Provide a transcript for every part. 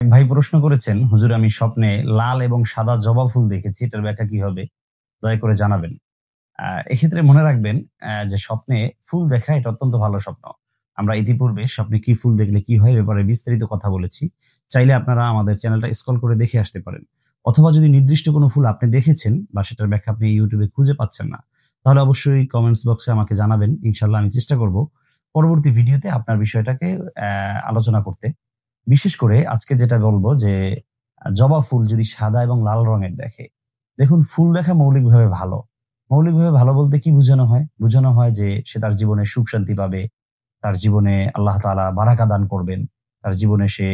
এক ভাই প্রশ্ন করেছেন, হুজুর আমি স্বপ্নে লাল এবং সাদা জবা ফুল দেখেছি। এটার ব্যাখ্যা কি হবে? দয়া করে জানাবেন। এক্ষেত্রে মনে রাখবেন যে স্বপ্নে ফুল দেখা এটা অত্যন্ত ভালো স্বপ্ন। আমরা ইতিপূর্বে স্বপ্নে কি ফুল দেখলে কি হয় এ ব্যাপারে বিস্তারিত কথা বলেছি। চাইলে আপনারা আমাদের চ্যানেলটা স্ক্রল করে দেখে আসতে পারেন। অথবা যদি নির্দিষ্ট কোনো ফুল আপনি দেখেছেন বা সেটার ব্যাখ্যা আপনি YouTube এ খুঁজে পাচ্ছেন না, তাহলে অবশ্যই কমেন্টস বক্সে আমাকে জানাবেন। ইনশাআল্লাহ আমি চেষ্টা করব পরবর্তী ভিডিওতে আপনার বিষয়টাকে আলোচনা করতে। বিশেষ করে আজকে যেটা বলবো যে জবা ফুল যদি সাদা এবং লাল রঙের দেখে, দেখুন ফুল দেখা মৌলিকভাবে ভালো। মৌলিকভাবে ভালো বলতে কি বোঝানো হয়? বোঝানো হয় যে সে তার জীবনে সুখ শান্তি পাবে। তার জীবনে আল্লাহ তাআলা বারাকা দান করবেন। তার জীবনে সে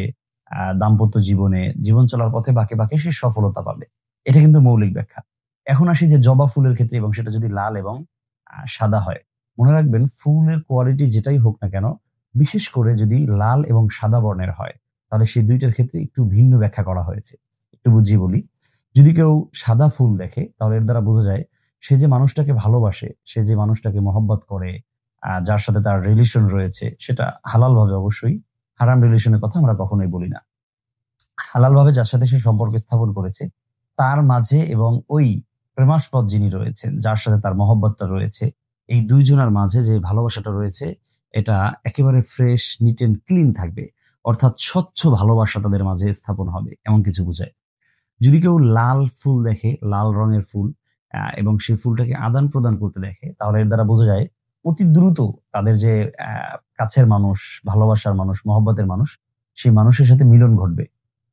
দাম্পত্য জীবনে জীবন চলার পথে বাঁকে, বাঁকে সে সফলতা পাবে। এটা কিন্তু মৌলিক ব্যাখ্যা। এখন আসি যে জবা ফুলের ক্ষেত্রে এবং সেটা যদি লাল এবং সাদা হয়। মনে রাখবেন ফুলের কোয়ালিটি যেটাই হোক না কেন, বিশেষ করে যদি লাল এবং সাদা বর্ণের হয়, তাহলে সেই ২ টার ক্ষেত্রে একটু ভিন্ন ব্যাখ্যা করা হয়েছে। একটু বুঝিয়ে বলি। যদি কেউ সাদা ফুল দেখে তাহলে এর দ্বারা বোঝা যায় সে যে মানুষটাকে ভালোবাসে, সে যে মানুষটাকে মহব্বত করে, যার সাথে তার রিলেশন রয়েছে সেটা হালাল ভাবে অবশ্যই। হারাম রিলেশন এর কথা আমরা কখনোই বলি না। হালাল ভাবে যার সাথে সে সম্পর্ক স্থাপন করেছে, তার মাঝে এবং ওই প্রেমাস্পদ যিনি রয়েছেন, যার সাথে তার মহব্বতটা রয়েছে, এই ২ জনের মাঝে যে ভালোবাসাটা রয়েছে, এটা একেবারে ফ্রেশ, নিট অ্যান্ড ক্লিন থাকবে। অর্থাৎ স্বচ্ছ ভালোবাসা তাদের মাঝে স্থাপন হবে। এমন কিছু বুঝায়। যদি কেউ লাল ফুল দেখে, লাল রঙের ফুল এবং সেই ফুলটাকে আদান-প্রদান করতে দেখে, তাহলে এর দ্বারা বোঝা যায় অতি দ্রুত তাদের যে কাছের মানুষ, ভালোবাসার মানুষ, মহব্বতের মানুষ, সেই মানুষের সাথে মিলন ঘটবে।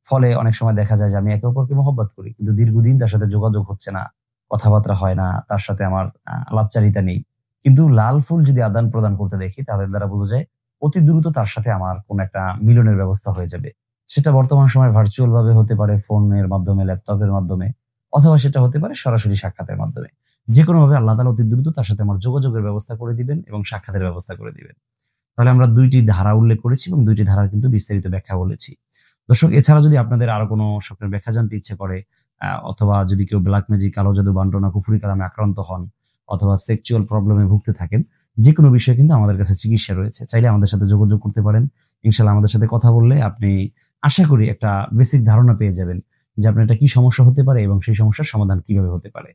ফলে অনেক সময় দেখা যায় যে আমি একে অপরকে মহব্বত করি। কিন্তু দীর্ঘদিন তার সাথে যোগাযোগ হচ্ছে না, কথাবার্তা হয় না, তার সাথে আমার আলাপচারিতা নেই। কিন্তু লাল ফুল যদি আদান-প্রদান করতে দেখি, তাহলে এর দ্বারা বোঝা যায় অতি দ্রুত তার সাথে আমার কোন একটা মিলনের ব্যবস্থা হয়ে যাবে। সেটা বর্তমান সময়ে ভার্চুয়াল ভাবে হতে পারে ফোনের মাধ্যমে, ল্যাপটপের মাধ্যমে, অথবা সেটা হতে পারে সরাসরি সাক্ষাতের মাধ্যমে। যেকোনোভাবে আল্লাহ তাআলা অতি দ্রুত তার সাথে আমার যোগাযোগের ব্যবস্থা করে দিবেন এবং সাক্ষাতের ব্যবস্থা করে দিবেন। তাহলে আমরা ২ টি ধারা উল্লেখ করেছি এবং ২ টি ধারার কিন্তু বিস্তারিত ব্যাখ্যা বলেছি। দর্শক এছাড়া যদি আপনাদের আরো কোনো স্বপ্নের ব্যাখ্যা জানতে ইচ্ছে করে, অথবা যদি কেউ ব্লাক ম্যাজিক, কালো জাদু, বান্টনা, কুফরি কালামে আক্রান্ত হন, অথবা সেক্সুয়াল প্রবলেম এ ভুগতে থাকেন, যেকোনো বিষয়ে কিন্তু আমাদের কাছে চিকিৎসা রয়েছে। চাইলে আমাদের সাথে যোগাযোগ করতে পারেন। ইনশাআল্লাহ আমাদের সাথে কথা বললে আপনি আশা করি একটা বেসিক ধারণা পেয়ে যাবেন যে আপনার এটা কি সমস্যা হতে পারে এবং সেই সমস্যার সমাধান কিভাবে হতে পারে।